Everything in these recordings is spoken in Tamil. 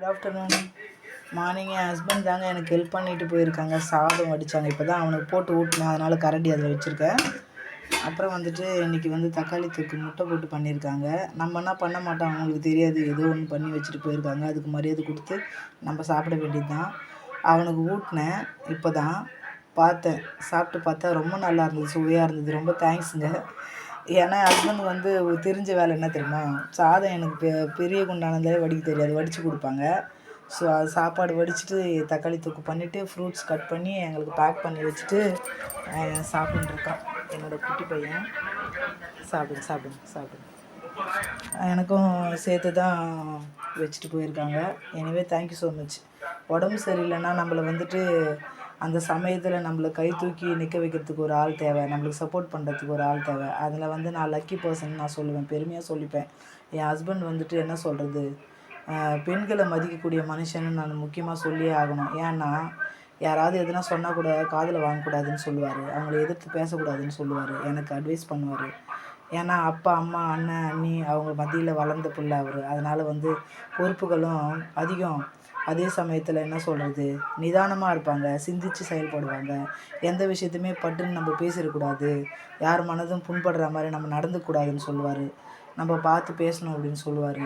Good afternoon. மார்னிங் என் ஹஸ்பண்ட் தாங்க எனக்கு ஹெல்ப் பண்ணிட்டு போயிருக்காங்க. சாதம் வடித்தாங்க. இப்போ தான் அவனுக்கு போட்டு ஊட்டினேன், அதனால் கரண்டி அதில் வச்சுருக்கேன். அப்புறம் வந்துட்டு இன்றைக்கி வந்து தக்காளி தொக்கு முட்டை போட்டு பண்ணியிருக்காங்க. நம்ம என்ன பண்ண மாட்டோம், அவங்களுக்கு தெரியாது, ஏதோ ஒன்று பண்ணி வச்சுட்டு போயிருக்காங்க. அதுக்கு மரியாதை கொடுத்து நம்ம சாப்பிட வேண்டியது தான். அவனுக்கு ஊட்டினேன். இப்போ தான் பார்த்தேன், சாப்பிட்டு பார்த்தா ரொம்ப நல்லா இருந்தது, சுவையாக இருந்தது. ரொம்ப தேங்க்ஸுங்க. ஏன்னா ஹஸ்பண்ட் வந்து தெரிஞ்ச வேலை என்ன தெரியுமா, சாதம் எனக்கு பெரிய குண்டானதாலே வடிக்க தெரியாது, வடித்து கொடுப்பாங்க. ஸோ அது சாப்பாடு வடிச்சிட்டு தக்காளி தொக்கு பண்ணிவிட்டு ஃப்ரூட்ஸ் கட் பண்ணி எங்களுக்கு பேக் பண்ணி வச்சுட்டு சாப்பிட்டுருக்கான் என்னோடய குட்டி பையன். சாப்பிடுங்க சாப்பிடுங்க சாப்பிடுங்க. எனக்கும் சேர்த்து தான் வச்சுட்டு போயிருக்காங்க. Anyway thank you so much. உடம்பு சரியில்லைன்னா நம்மளை வந்துட்டு அந்த சமயத்தில் நம்மளை கை தூக்கி நிற்க வைக்கிறதுக்கு ஒரு ஆள் தேவை, நம்மளுக்கு சப்போர்ட் பண்ணுறதுக்கு ஒரு ஆள் தேவை. அதில் வந்து நான் லக்கி பர்சன் நான் சொல்லுவேன், பெருமையாக சொல்லிப்பேன். என் ஹஸ்பண்ட் வந்துட்டு என்ன சொல்கிறது, பெண்களை மதிக்கக்கூடிய மனுஷன்னு நான் முக்கியமாக சொல்லியே ஆகணும். ஏன்னா யாராவது எதுனா சொன்னால் கூட காதில் வாங்கக்கூடாதுன்னு சொல்லுவார், அவங்கள எதிர்த்து பேசக்கூடாதுன்னு சொல்லுவார், எனக்கு அட்வைஸ் பண்ணுவார். ஏன்னா அப்பா அம்மா அண்ணன் அண்ணி அவங்க மத்தியில் வளர்ந்த பிள்ளை அவர். அதனால் வந்து பொறுப்புகளும் அதிகம். அதே சமயத்தில் என்ன சொல்கிறது, நிதானமாக இருப்பாங்க, சிந்தித்து செயல்படுவாங்க. எந்த விஷயத்தையுமே பட்டுன்னு நம்ம பேசிடக்கூடாது, யார் மனதும் புண்படுற மாதிரி நம்ம நடந்துக்கூடாதுன்னு சொல்லுவார். நம்ம பார்த்து பேசணும் அப்படின்னு சொல்லுவார்.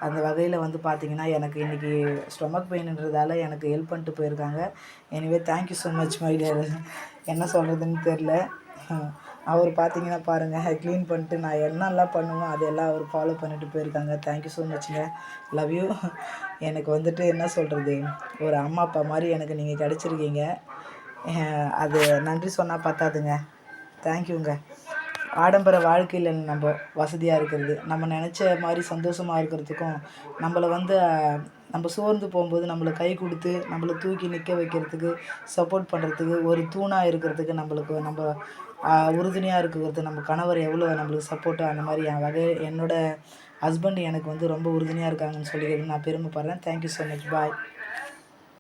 அந்த வகையில் வந்து பார்த்திங்கன்னா எனக்கு இன்றைக்கி ஸ்டொமக் பெயின்ன்றதால எனக்கு ஹெல்ப் பண்ணிட்டு போயிருக்காங்க. Anyway thank you so much my dear. என்ன சொல்கிறதுன்னு தெரில. அவர் பார்த்திங்கன்னா பாருங்கள், க்ளீன் பண்ணிட்டு நான் என்னெல்லாம் பண்ணுவோம் அதெல்லாம் அவர் ஃபாலோ பண்ணிட்டு போயிருக்காங்க. தேங்க்யூ ஸோ மச்சுங்க, லவ் யூ. எனக்கு வந்துட்டு என்ன சொல்கிறது, ஒரு அம்மா அப்பா மாதிரி எனக்கு நீங்கள் கிடச்சிருக்கீங்க. அது நன்றி சொன்னால் பத்தாதுங்க. தேங்க்யூங்க. ஆடம்பர வாழ்க்கையில் நம்ம வசதியாக இருக்கிறது, நம்ம நினச்ச மாதிரி சந்தோஷமாக இருக்கிறதுக்கும், நம்மளை வந்து நம்ம சோர்ந்து போகும்போது நம்மளை கை கொடுத்து நம்மளை தூக்கி நிற்க வைக்கிறதுக்கு, சப்போர்ட் பண்ணுறதுக்கு, ஒரு தூணாக இருக்கிறதுக்கு, நம்ம உறுதுணையாக இருக்கிறது நம்ம கணவர் எவ்வளோ நம்மளுக்கு சப்போர்ட்டாக, அந்த மாதிரி என்னோடய ஹஸ்பண்ட் எனக்கு வந்து ரொம்ப உறுதுணையாக இருக்காங்கன்னு சொல்லிக்கிறது நான் பெருமைப்படுறேன். Thank you so much. பாய்.